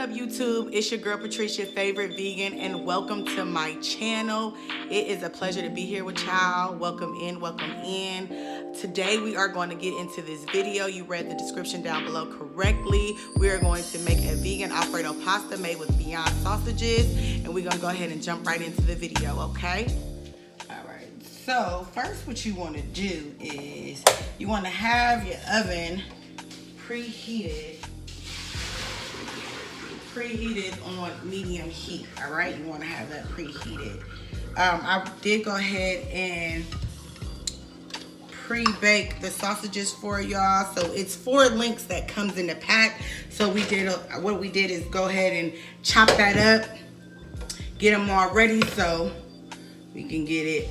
up, YouTube? It's your girl Patricia, favorite vegan, and welcome to my channel. It is a pleasure to be here with y'all. Welcome in, welcome in. Today we are going to get into this video. You read the description down below correctly. We are going to make a vegan Alfredo pasta made with Beyond sausages, and we're gonna go ahead and jump right into the video, okay? All right, so first what you wanna do is you wanna have your oven preheated on medium heat. All right, you want to have that preheated. I did go ahead and pre-bake the sausages for y'all, so it's 4 links that comes in the pack. So what we did is go ahead and chop that up, get them all ready so we can get it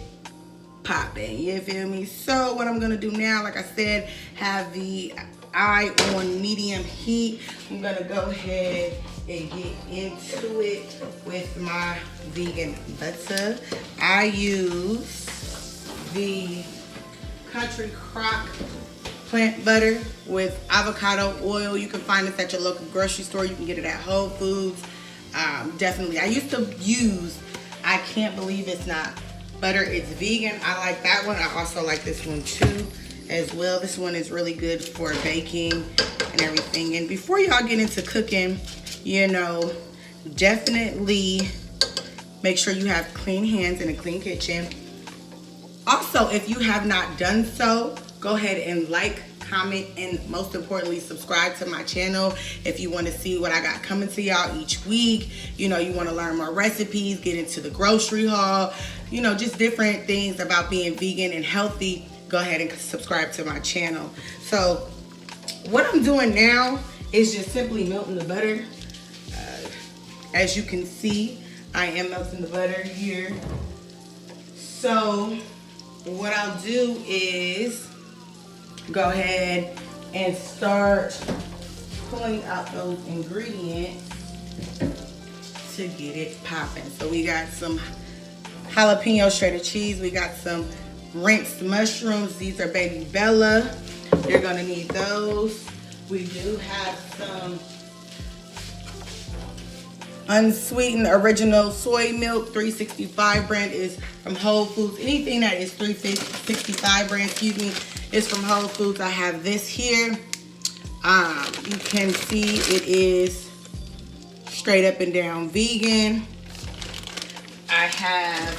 popping. You feel me? So what I'm gonna do now, like I said, have the eye on medium heat. I'm gonna go ahead and get into it with my vegan butter. I use the Country Crock plant butter with avocado oil. You can find this at your local grocery store. You can get it at Whole Foods. Definitely. I used to use, I can't believe it's not butter, it's vegan. I like that one. I also like this one too as well. This one is really good for baking and everything. And before y'all get into cooking, you know, definitely make sure you have clean hands in a clean kitchen. Also, if you have not done so, go ahead and like, comment, and most importantly, subscribe to my channel if you want to see what I got coming to y'all each week. You know, you want to learn more recipes, get into the grocery haul, you know, just different things about being vegan and healthy. Go ahead and subscribe to my channel. So what I'm doing now is just simply melting the butter. As you can see, I am melting the butter here. So what I'll do is go ahead and start pulling out those ingredients to get it popping. So we got some jalapeno shredded cheese. We got some rinsed mushrooms. These are Baby Bella. You're gonna need those. We do have some unsweetened original soy milk. 365 brand is from Whole Foods. Anything that is 365 brand, excuse me, is from Whole Foods. I have this here. You can see it is straight up and down vegan. I have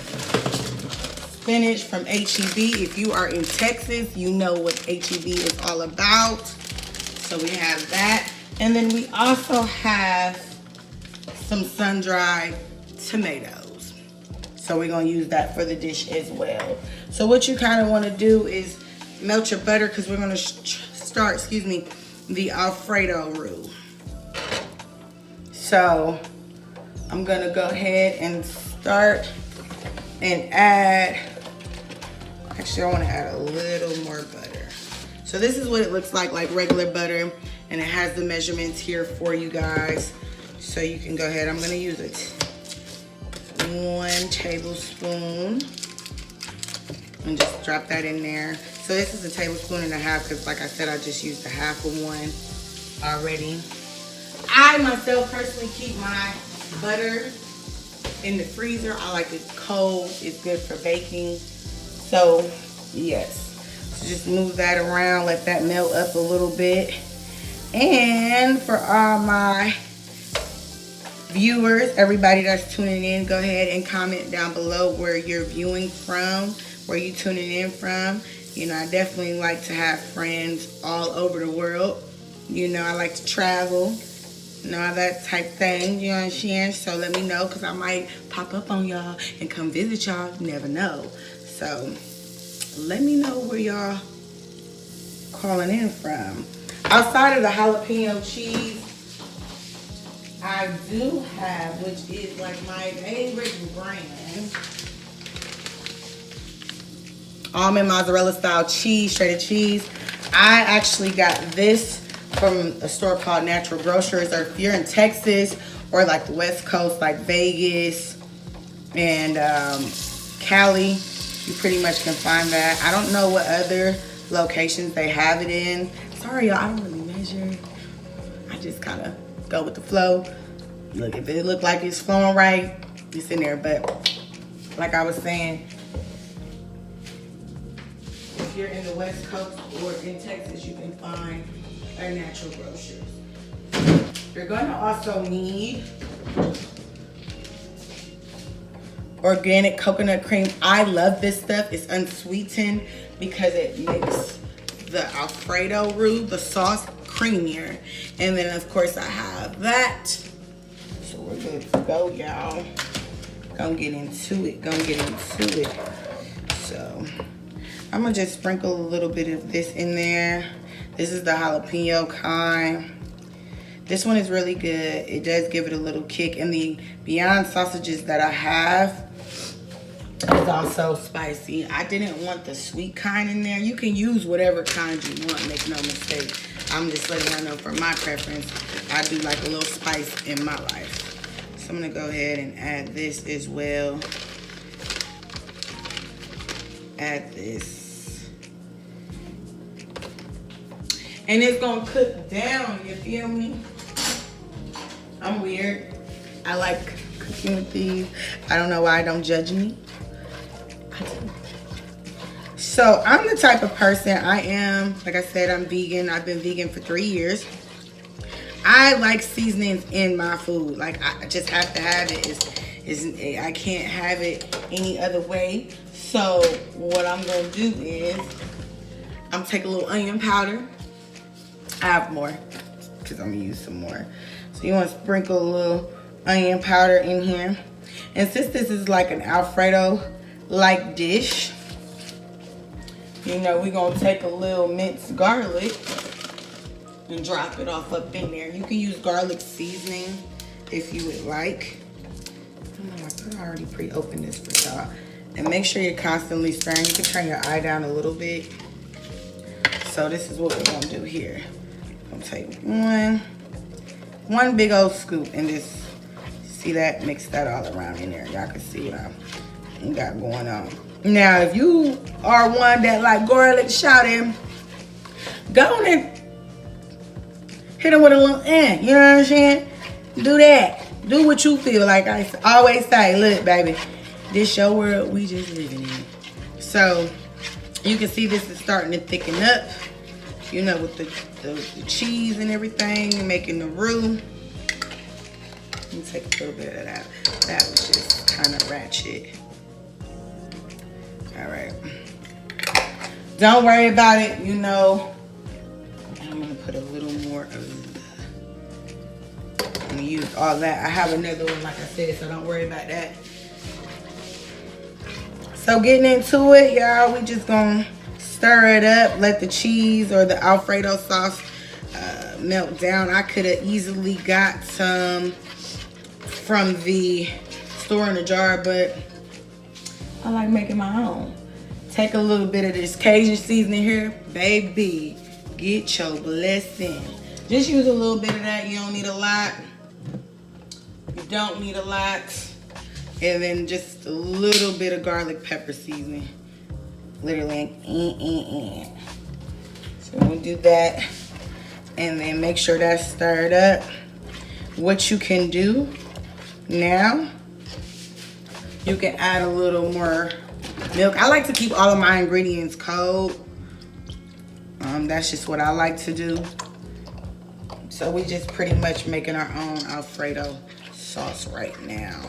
spinach from HEB. If you are in Texas, you know what HEB is all about. So we have that. And then we also have some sun-dried tomatoes. So we're gonna use that for the dish as well. So what you kind of want to do is melt your butter, because we're gonna start, excuse me, the Alfredo roux. So I'm gonna go ahead and start and add, actually I want to add a little more butter. So this is what it looks like regular butter, and it has the measurements here for you guys. So you can go ahead, I'm going to use it. 1 tablespoon. And just drop that in there. So this is 1.5 tablespoons, because like I said, I just used 1/2 of one already. I myself personally keep my butter in the freezer. I like it cold. It's good for baking. So yes. So just move that around, let that melt up a little bit. And for all my viewers, everybody that's tuning in, go ahead and comment down below where you're viewing from, where you tuning in from. You know, I definitely like to have friends all over the world. You know, I like to travel, you know, that type thing, you know what I'm saying? So let me know, because I might pop up on y'all and come visit y'all. You never know. So let me know where y'all calling in from. Outside of the jalapeno cheese, I do have, which is like my favorite brand, almond mozzarella style cheese, shredded cheese. I actually got this from a store called Natural Grocers, or if you're in Texas or like the West Coast, like Vegas and Cali, you pretty much can find that. I don't know what other locations they have it in. Sorry, y'all, I don't really measure. I just kind of go with the flow. Look, if it look like it's flowing right, it's in there. But like I was saying, if you're in the West Coast or in Texas, you can find our natural grocers. You're gonna also need organic coconut cream. I love this stuff. It's unsweetened because it makes the Alfredo roux, the sauce, creamier. And then of course I have that. So we're good to go, y'all. Gonna get into it. So I'm gonna just sprinkle a little bit of this in there. This is the jalapeno kind. This one is really good. It does give it a little kick. And the Beyond sausages that I have is also spicy. I didn't want the sweet kind in there. You can use whatever kind you want, make no mistake. I'm just letting y'all know for my preference, I do like a little spice in my life. So I'm gonna go ahead and add this as well. Add this. And it's gonna cook down, you feel me? I'm weird. I like cooking with these. I don't know why, don't judge me. So I'm the type of person, I am, like I said, I'm vegan. I've been vegan for 3 years. I like seasonings in my food. Like I just have to have it. I can't have it any other way. So what I'm gonna do is, I'm gonna take a little onion powder. I have more, because I'm gonna use some more. So you wanna sprinkle a little onion powder in here. And since this is like an Alfredo-like dish, you know, we're gonna take a little minced garlic and drop it off up in there. You can use garlic seasoning if you would like. I could already pre-open this for y'all. And make sure you're constantly stirring. You can turn your eye down a little bit. So this is what we're gonna do here. I'm gonna take one big old scoop and just, see that? Mix that all around in there. Y'all can see what I got going on. Now, if you are one that like garlic, shout him. Go on and hit him with a little you know what I'm saying? Do that. Do what you feel. Like I always say, look, baby, this your world, we just living in. So you can see this is starting to thicken up. You know, with the cheese and everything, making the roux. Let me take a little bit of that. That was just kind of ratchet. All right. Don't worry about it, you know. I'm gonna put a little more of I'm gonna use all that. I have another one, like I said, so don't worry about that. So getting into it, y'all, we just gonna stir it up, let the cheese or the Alfredo sauce melt down. I could have easily got some from the store in a jar, but I like making my own. Take a little bit of this Cajun seasoning here. Baby, get your blessing. Just use a little bit of that. You don't need a lot. You don't need a lot. And then just a little bit of garlic pepper seasoning. Literally, So we'll do that. And then make sure that's stirred up. What you can do now, you can add a little more milk. I like to keep all of my ingredients cold. That's just what I like to do. So we just pretty much making our own Alfredo sauce right now.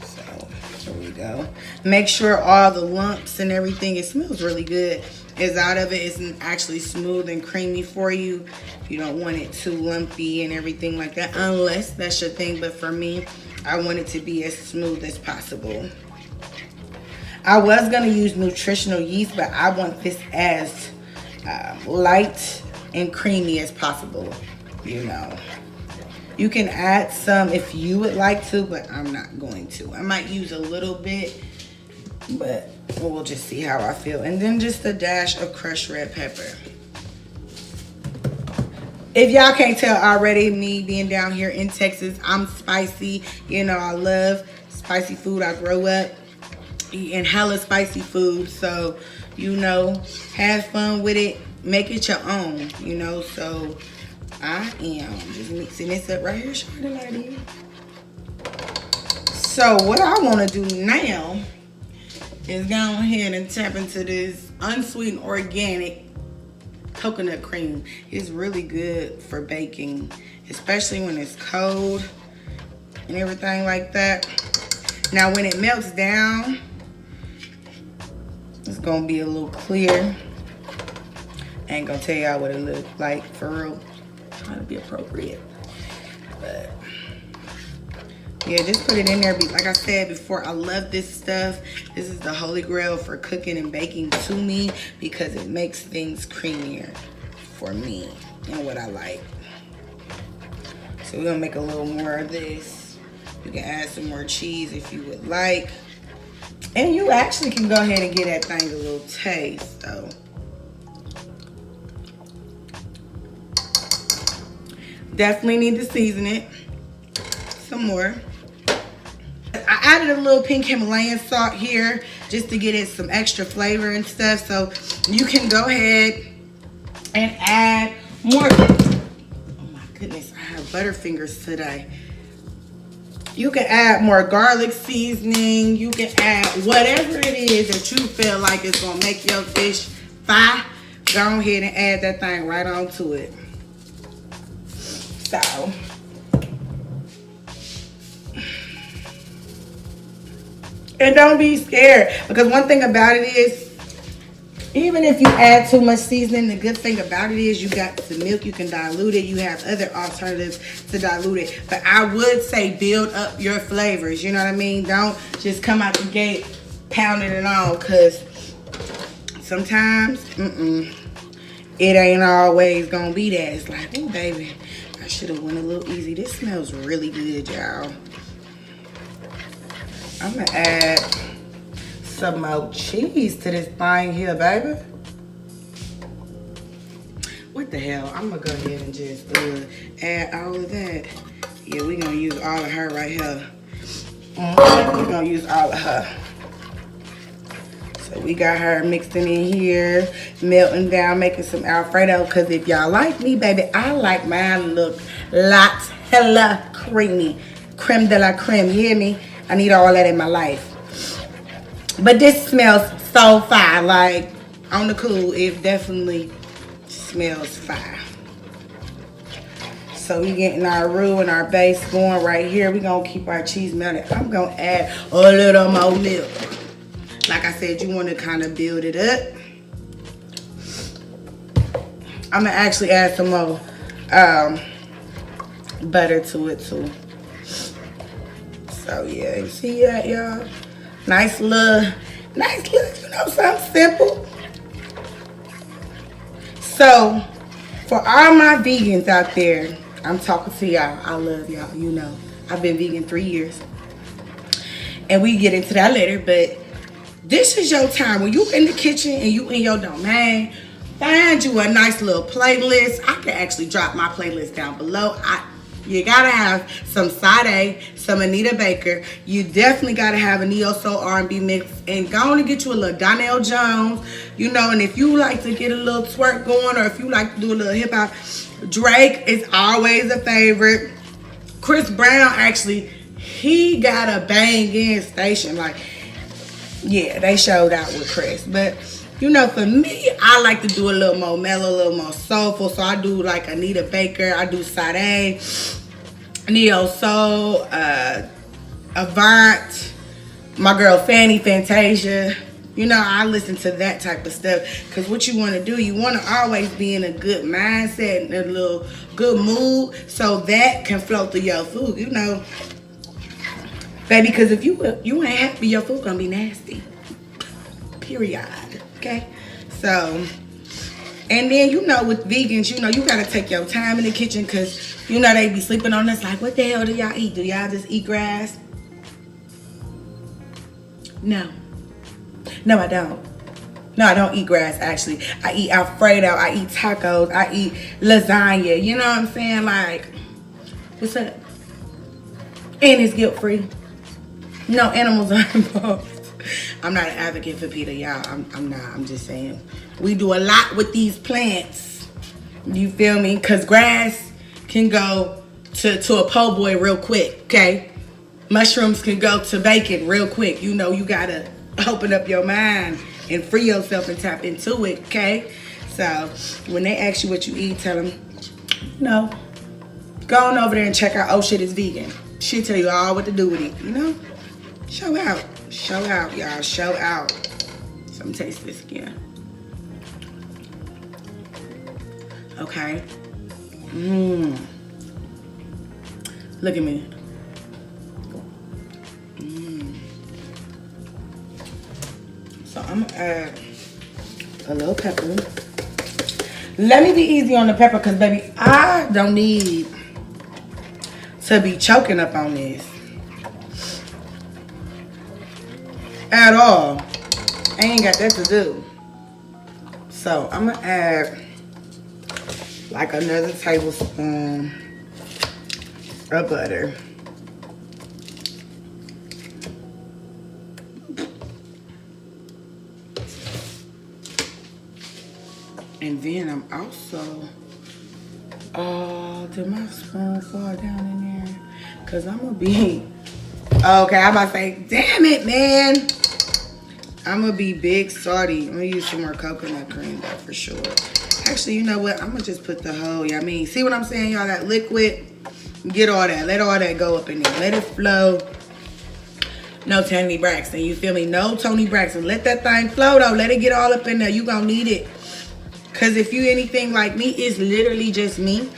So here we go. Make sure all the lumps and everything, it smells really good, is out of it. It's actually smooth and creamy for you. You don't want it too lumpy and everything like that, unless that's your thing. But for me, I want it to be as smooth as possible. I was gonna use nutritional yeast, but I want this as light and creamy as possible, you know. You can add some if you would like to, but I'm not going to. I might use a little bit, but we'll just see how I feel. And then just a dash of crushed red pepper. If y'all can't tell already, me being down here in Texas, I'm spicy. You know, I love spicy food. I grew up eating hella spicy food. So, you know, have fun with it. Make it your own, you know. So, I am just mixing this up right here, shorty lady. So what I want to do now is go ahead and tap into this unsweetened organic coconut cream. It's really good for baking, especially when it's cold and everything like that. Now when it melts down, it's gonna be a little clear. I ain't gonna tell y'all what it looks like for real. Trying to be appropriate, but yeah, just put it in there. Like I said before, I love this stuff. This is the holy grail for cooking and baking to me because it makes things creamier for me and what I like. So we're gonna make a little more of this. You can add some more cheese if you would like. And you actually can go ahead and give that thing a little taste though. Definitely need to season it some more. I added a little pink Himalayan salt here just to get it some extra flavor and stuff. So you can go ahead and add more. Oh my goodness, I have butterfingers today. You can add more garlic seasoning. You can add whatever it is that you feel like is gonna make your fish fire. Go ahead and add that thing right onto it. So and don't be scared, because one thing about it is, even if you add too much seasoning, the good thing about it is you got the milk, you can dilute it. You have other alternatives to dilute it. But I would say build up your flavors, you know what I mean? Don't just come out the gate pounding it on, because sometimes, it ain't always gonna be that. It's like, oh baby, I should have went a little easy. This smells really good, y'all. I'm gonna add some more cheese to this thing here, baby. What the hell? I'm gonna go ahead and just add all of that. Yeah, we're gonna use all of her right here. We're gonna use all of her. So we got her mixing in here, melting down, making some Alfredo. Because if y'all like me, baby, I like mine look lots hella creamy. Creme de la creme, you hear me? I need all that in my life. But this smells so fire. Like, on the cool, it definitely smells fire. So we getting our roux and our base going right here. We gonna keep our cheese melted. I'm gonna add a little more milk. Like I said, you wanna kind of build it up. I'm gonna actually add some more butter to it too. So yeah, you see that, y'all? Nice little, you know, something simple. So, for all my vegans out there, I'm talking to y'all. I love y'all, you know. I've been vegan 3 years. And we get into that later, but this is your time. When you in the kitchen and you in your domain, find you a nice little playlist. I can actually drop my playlist down below. You gotta have some Sade, some Anita Baker. You definitely gotta have a neo soul R&B mix, and go on and get you a little Donnell Jones, you know. And if you like to get a little twerk going, or if you like to do a little hip hop, Drake is always a favorite. Chris Brown, actually, he got a bang-in station. Like, yeah, they showed out with Chris. But you know, for me, I like to do a little more mellow, a little more soulful. So I do like Anita Baker, I do Sade, Neo Soul, Avant, my girl Fanny Fantasia. You know, I listen to that type of stuff. Because what you want to do, you want to always be in a good mindset and a little good mood, so that can flow through your food, you know. Baby, because if you ain't happy, your food gonna be nasty. Period. Okay? So, and then, you know, with vegans, you know, you gotta take your time in the kitchen, because, you know, they be sleeping on us like, what the hell do y'all eat? Do y'all just eat grass? No. No, I don't. No, I don't eat grass, actually. I eat Alfredo, I eat tacos, I eat lasagna. You know what I'm saying? Like, what's up? And it's guilt-free. No animals are involved. I'm not an advocate for PETA, y'all. I'm not. I'm just saying. We do a lot with these plants. You feel me? Because grass can go to a po' boy real quick, okay? Mushrooms can go to bacon real quick. You know, you gotta open up your mind and free yourself and tap into it, okay? So when they ask you what you eat, tell them, no. Go on over there and check out Oh Shit Is Vegan. She'll tell you all what to do with it, you know? Show out. Show out, y'all. Show out. So I'm taste this again. Okay. Look at me. So I'm gonna add a little pepper. Let me be easy on the pepper because, baby, I don't need to be choking up on this at all. I ain't got that to do. So I'm gonna add like another tablespoon of butter. And then I'm also, did my spoon fall down in there? Cause I'm gonna be, okay, I'm about to say, damn it, man. I'm gonna be big salty. I'm gonna use some more coconut cream though, for sure. Actually, you know what? I'm gonna just put the whole, yeah, I mean, see what I'm saying, y'all? That liquid, get all that. Let all that go up in there. Let it flow. No Tony Braxton, you feel me? No Tony Braxton. Let that thing flow though. Let it get all up in there. You gonna need it. Cause if you anything like me, it's literally just me.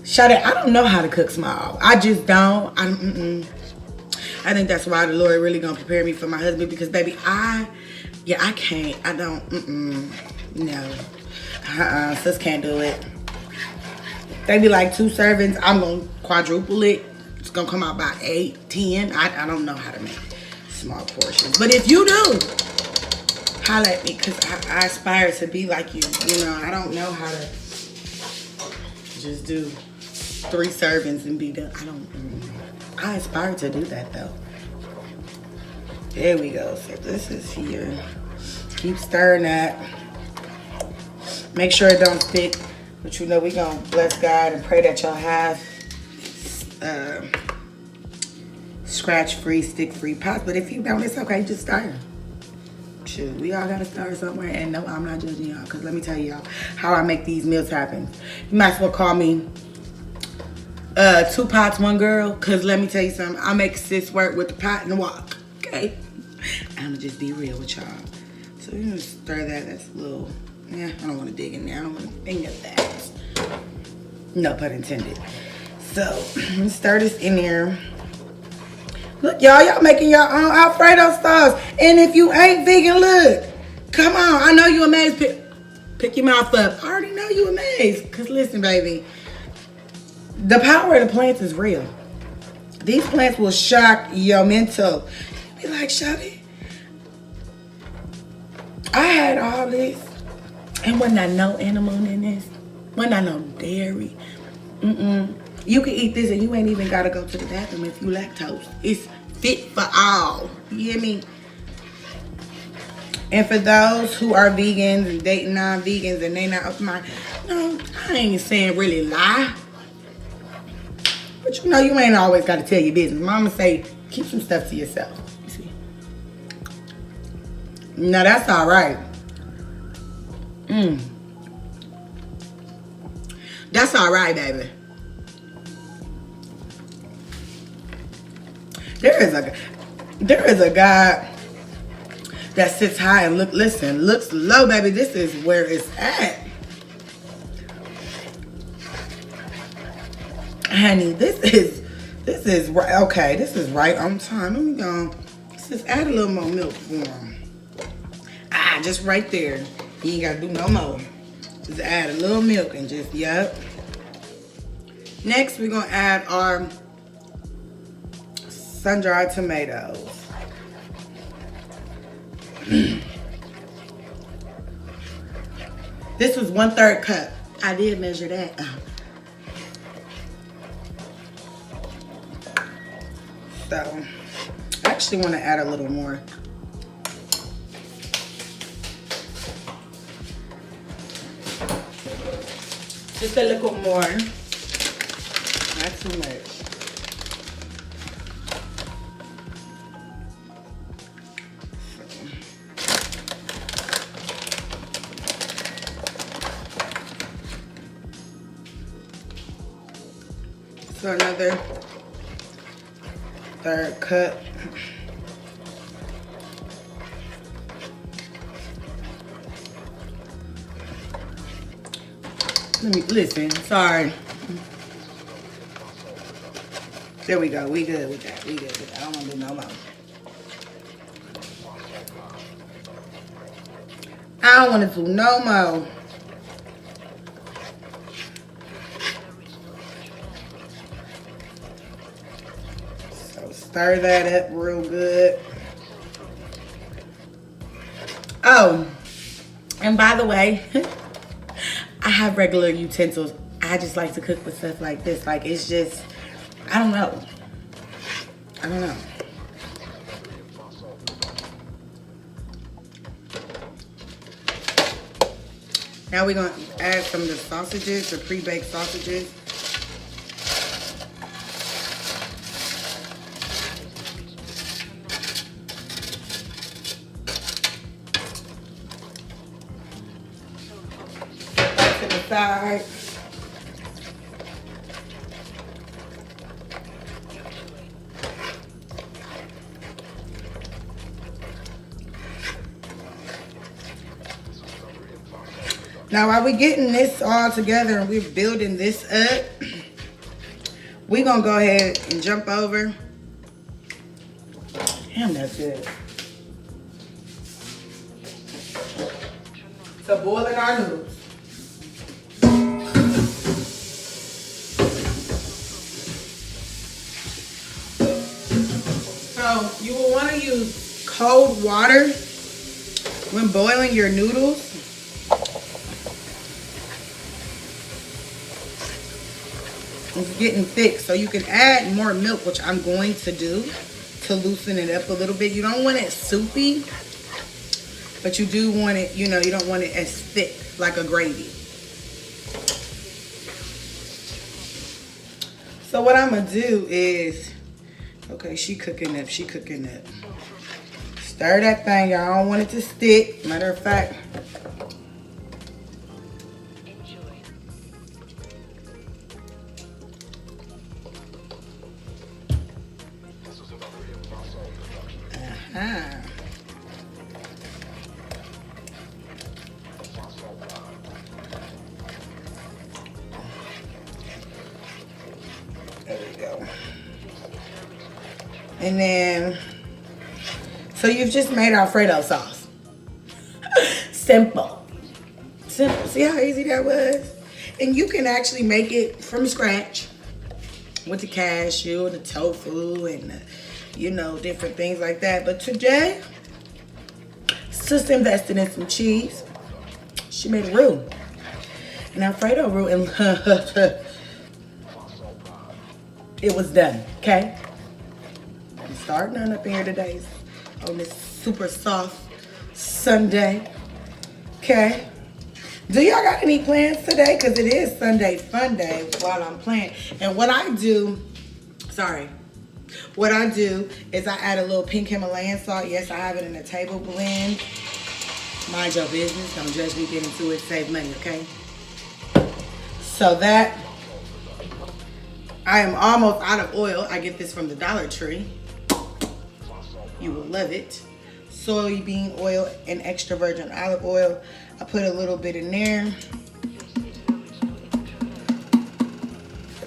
Shawty, I don't know how to cook small. I just don't. I think that's why the Lord really gonna prepare me for my husband, because baby, I can't. I don't. No. Sis can't do it. They be like 2 servings. I'm gonna quadruple it. It's gonna come out by 8, 10. I don't know how to make small portions. But if you do, holla at me, because I aspire to be like you. You know, I don't know how to just do 3 servings and be done. I aspire to do that though. There we go. So this is here. Keep stirring that. Make sure it don't stick. But you know, we gonna bless God and pray that y'all have scratch-free, stick-free pots. But if you don't, it's okay. Just stir. Shoot, we all gotta start somewhere. And no, I'm not judging y'all, because let me tell y'all how I make these meals happen. You might as well call me 2 pots, 1 girl, because let me tell you something. I make sis work with the pot and the wok, okay? I'm gonna just be real with y'all. So you're gonna stir that. That's a little, I don't want to dig in there. I don't want to finger that. No pun intended. So stir this in there. Look, y'all making your own Alfredo sauce. And if you ain't vegan, look. Come on. I know you amazed. Pick your mouth up. I already know you amazed. Because listen, baby. The power of the plants is real. These plants will shock your mental. You be like, Shawty, I had all this. And wasn't I no animal in this? Wasn't I no dairy? You can eat this and you ain't even got to go to the bathroom if you lactose. It's fit for all. You hear me? And for those who are vegans and dating non-vegans and they not up to my, no, I ain't saying really lie. But you know, you ain't always got to tell your business. Mama say, keep some stuff to yourself. You see? No, that's all right. That's all right, baby. There is a God that sits high and looks low, baby. This is where it's at. Honey, this is right. Okay, this is right on time. Let me go. Just add a little more milk for him. Just right there. You ain't gotta do no more. Just add a little milk and just, yep. Next, we're gonna add our sun-dried tomatoes. This was 1/3 cup. I did measure that. So, I actually want to add a little more. Just a little more. Not too much. So another 1/3 cup. Let me listen. Sorry. There we go. We good with that. We good with that. I don't want to do no more. I don't want to do no more. So stir that up real good. Oh, and by the way, I have regular utensils. I just like to cook with stuff like this. Like, it's just, I don't know. I don't know. Now we're going to add some of the sausages, the pre-baked sausages. Back to the side. Now, while we're getting this all together and we're building this up, we're going to go ahead and jump over. Damn, that's good. So, boiling our noodles. So, you will want to use cold water when boiling your noodles. It's getting thick, so you can add more milk, which I'm going to do to loosen it up a little bit. You don't want it soupy, but you do want it, you know, you don't want it as thick like a gravy. So what I'm gonna do is, okay, she cooking up. Stir that thing, y'all. I don't want it to stick. Matter of fact, there we go. And then, so you've just made Alfredo sauce. Simple. Simple. See how easy that was? And you can actually make it from scratch with the cashew and the tofu and the, you know, different things like that. But today, sis invested in some cheese. She made a roux. An Alfredo roux, and it was done, okay? I'm starting on up here today on this super soft Sunday, okay? Do y'all got any plans today? Because it is Sunday fun day while I'm playing. And what I do is I add a little pink Himalayan salt. Yes, I have it in a table blend. Mind your business. Don't judge me, get into it, save money, okay? So that, I am almost out of oil. I get this from the Dollar Tree. You will love it. Soybean oil and extra virgin olive oil. I put a little bit in there.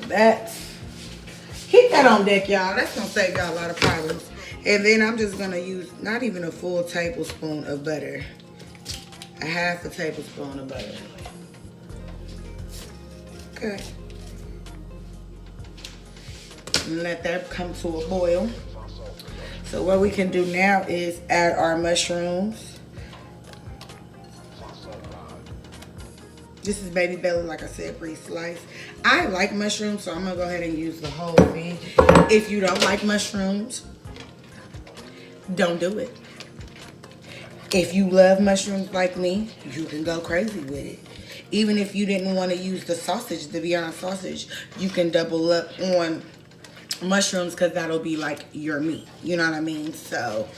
That. Keep that on deck, y'all. That's gonna save y'all a lot of problems. And then I'm just gonna use not even a full tablespoon of butter. A half a tablespoon of butter. Okay. And let that come to a boil. So what we can do now is add our mushrooms. This is baby belly, like I said, pre-sliced. I like mushrooms, so I'm gonna go ahead and use the whole thing. If you don't like mushrooms, don't do it. If you love mushrooms like me, you can go crazy with it. Even if you didn't want to use the sausage, the Beyond sausage, you can double up on mushrooms because that'll be like your meat. You know what I mean? So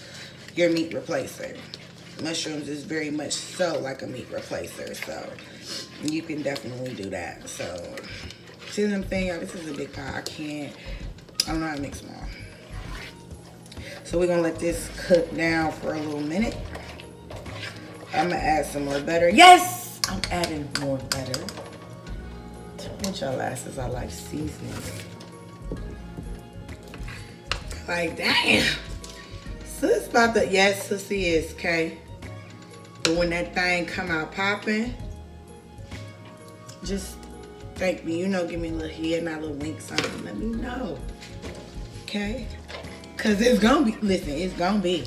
your meat replacer. Mushrooms is very much so like a meat replacer. So you can definitely do that. So see what I'm saying? This is a big pot. I don't know how to mix them all. So we're gonna let this cook down for a little minute. I'm gonna add some more butter. Yes! I'm adding more butter. With y'all asses, I like seasoning. Like, damn. Sis about to, yes, sissy is, okay? But when that thing come out popping, just thank me. You know, give me a little head and a little wink something. Let me know. Okay? Because it's going to be, listen, it's going to be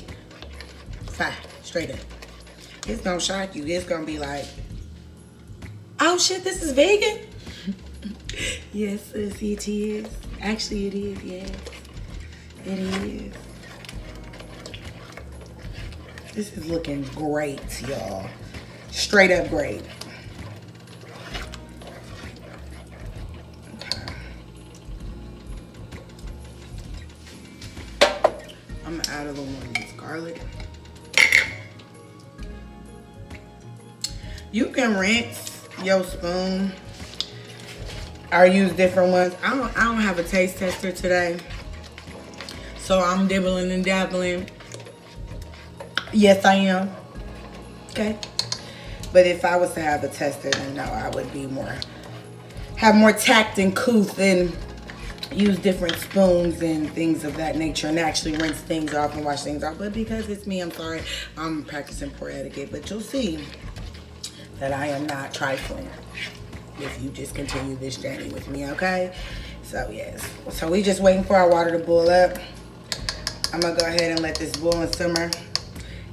fire, straight up. It's going to shock you. It's going to be like, oh shit, this is vegan? Yes, sissy, it is. Actually, it is, yes. It is. This is looking great, y'all. Straight up great. I'm gonna add a little more of this garlic. You can rinse your spoon or use different ones. I don't have a taste tester today, so I'm dibbling and dabbling. Yes, I am. Okay. But if I was to have a tester, then no, I would be have more tact and couth and use different spoons and things of that nature and actually rinse things off and wash things off. But because it's me, I'm sorry, I'm practicing poor etiquette. But you'll see that I am not trifling if you just continue this journey with me, okay? So yes. So we just waiting for our water to boil up. I'm gonna go ahead and let this boil and simmer,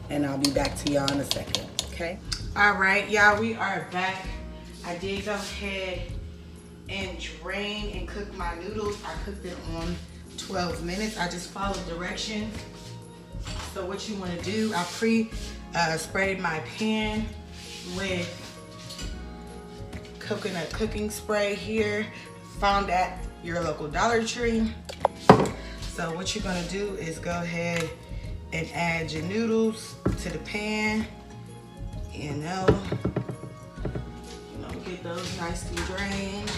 and I'll be back to y'all in a second, okay? All right, y'all, we are back. I did go ahead and drain and cook my noodles. I cooked it on 12 minutes. I just followed directions. So what you wanna do, I sprayed my pan with coconut cooking spray here, found at your local Dollar Tree. So what you're gonna do is go ahead and add your noodles to the pan. You know, get those nicely drained.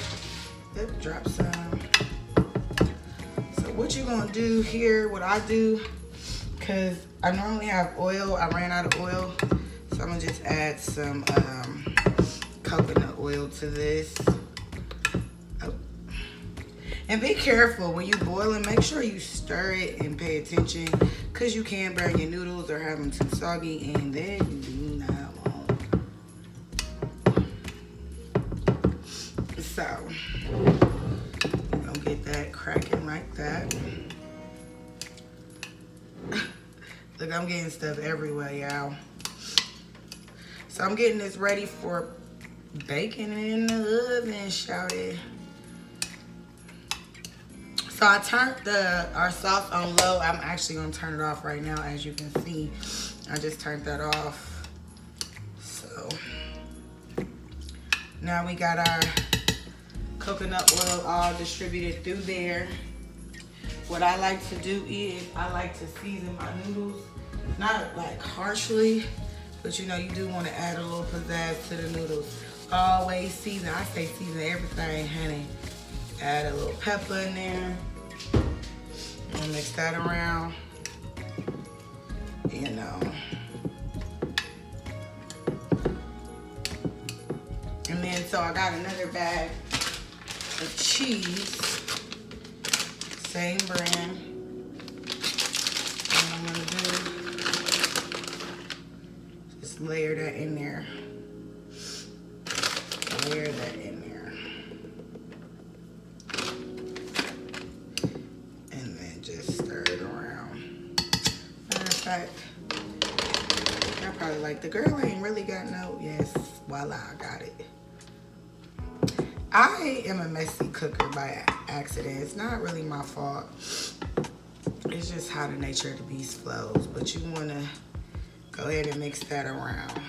Yep, drop some. So what you're gonna do here, what I do, cause I normally have oil, I ran out of oil, so I'm gonna just add some coconut oil to this. Oh. And be careful when you boil it, make sure you stir it and pay attention, cause you can burn your noodles or have them too soggy, and then you do not want. So, gonna get that cracking like that. Look, I'm getting stuff everywhere, y'all. So I'm getting this ready for baking in the oven, shouted. So I turned our sauce on low. I'm actually gonna turn it off right now. As you can see, I just turned that off. So now we got our coconut oil all distributed through there. What I like to do is I like to season my noodles, not like harshly, but you know, you do want to add a little pizzazz to the noodles. Always season. I say season everything, honey. Add a little pepper in there. And mix that around. You know. And then, so I got another bag of cheese. Same brand. And I'm gonna do, just layer that in there. Layer that in there. And then just stir it around. Matter of fact, I probably like, the girl ain't really got no, yes, voila, I got it. I am a messy cooker by accident. It's not really my fault. It's just how the nature of the beast flows. But you wanna go ahead and mix that around.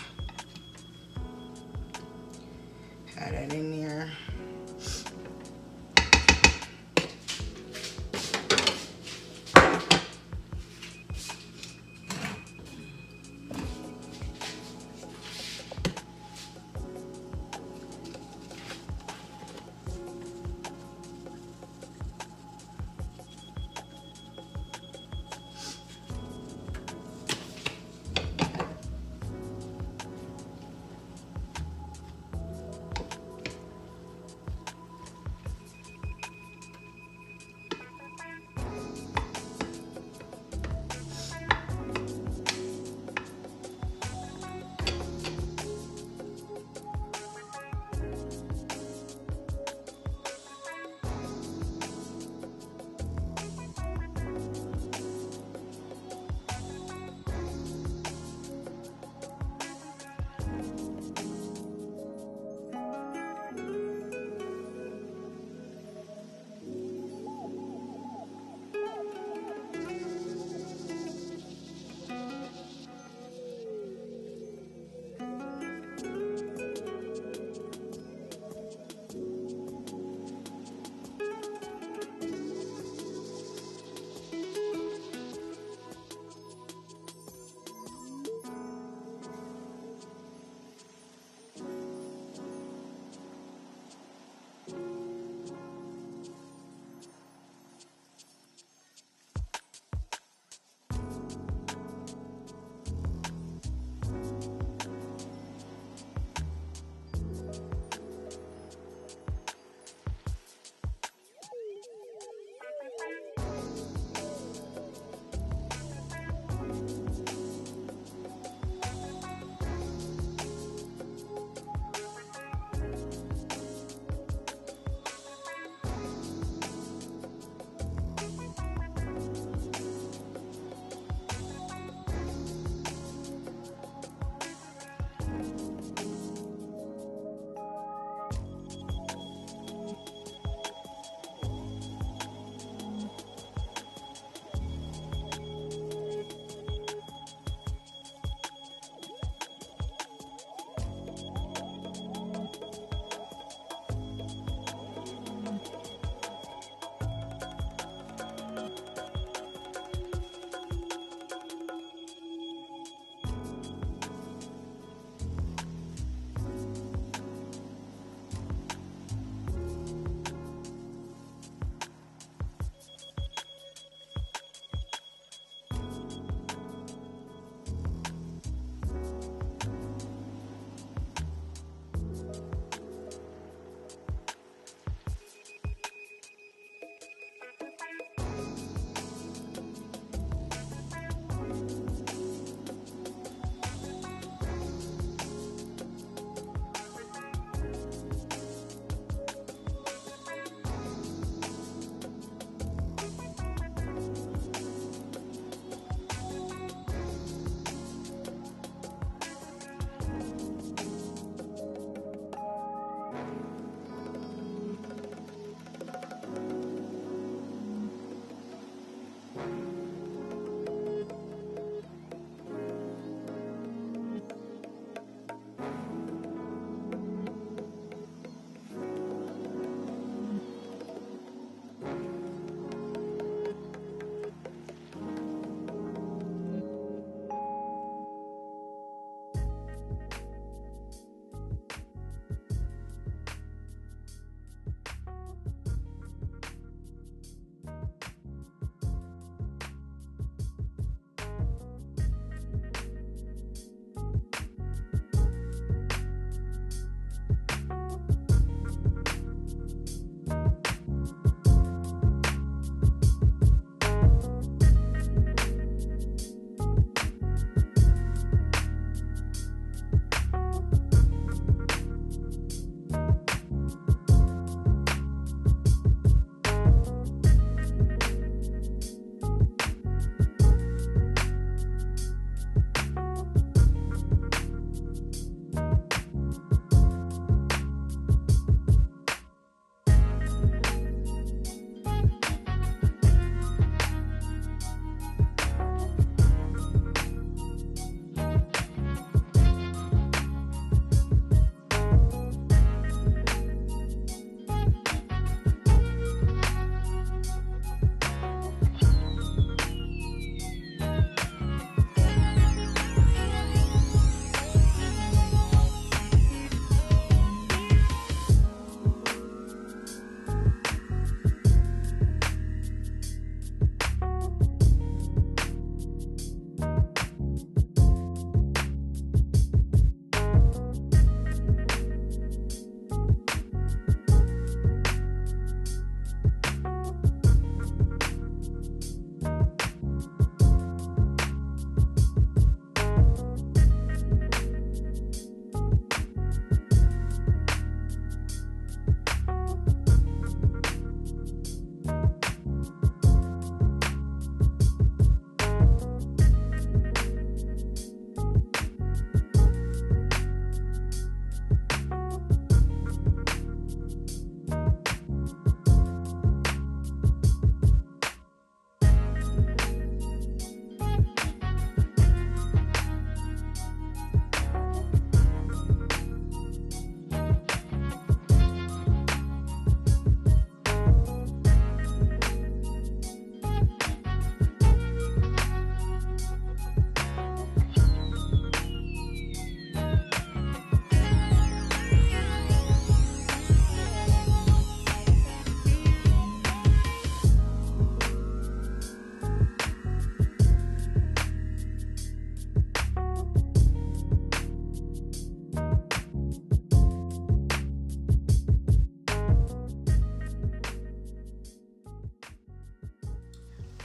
Add that in there.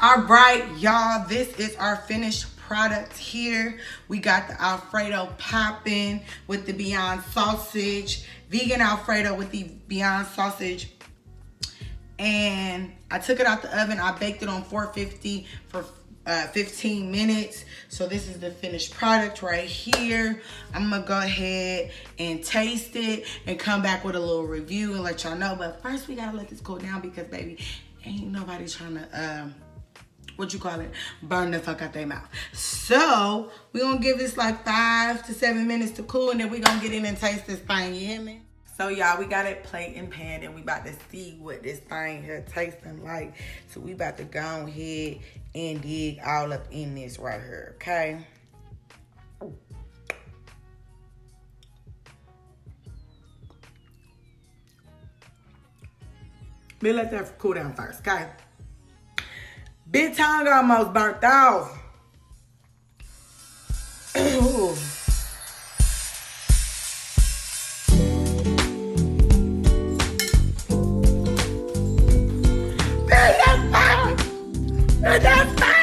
All right, y'all, this is our finished product here. We got the Alfredo popping with the Beyond sausage, vegan Alfredo with the Beyond sausage. And I took it out the oven. I baked it on 450 for 15 minutes. So this is the finished product right here. I'm gonna go ahead and taste it and come back with a little review and let y'all know. But first we gotta let this cool down because baby, ain't nobody trying to burn the fuck out their mouth. So we gonna give this like 5 to 7 minutes to cool, and then we gonna get in and taste this thing. You hear me? So y'all, we got it plate and pan, and we about to see what this thing here tasting like. So we about to go ahead and dig all up in this right here, okay? But let that cool down first, okay? Big tongue almost burnt off. Ooh. That's fire! That's fire!